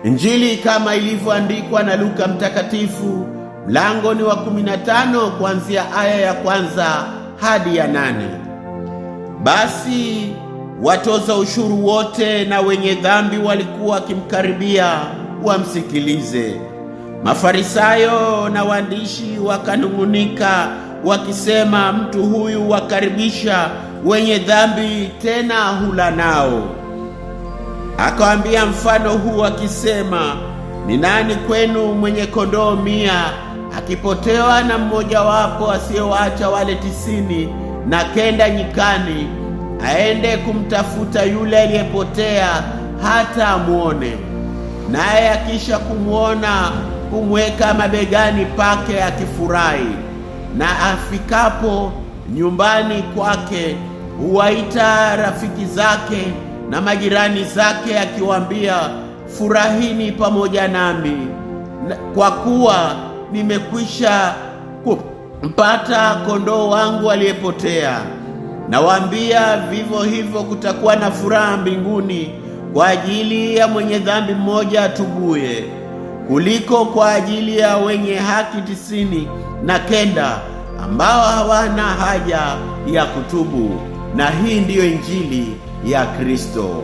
Injili kama ilivyoandikwa na Luka mtakatifu, mlango ni wa 15 kuanzia aya ya 1 hadi ya 8. Basi watoza ushuru wote na wenye dhambi walikuwa wakimkaribia wamsikilize. Mafarisayo na waandishi wakanung'unika wakisema, mtu huyu wakaribisha wenye dhambi, tena hula nao. Akawaambia mfano huu akisema, ni nani kwenu mwenye kondoo 100 akipotewa na mmojawapo asiyewaacha wale 90 na kenda nyikani, aende kumtafuta yule aliyepotea hata amuone, naye akisha kumwona kumweka mabegani pake akifurahi, na afikapo nyumbani kwake huwaita rafiki zake na majirani zake akiwaambia, furahini pamoja nami, kwa kuwa nimekwisha kumpata kondoo wangu aliyepotea. Nawaambia, vivyo hivyo kutakuwa na furaha mbinguni kwa ajili ya mwenye dhambi mmoja atubuye, kuliko kwa ajili ya wenye haki 99 ambao hawana haja ya kutubu. Na hii ndiyo Injili ya Kristo.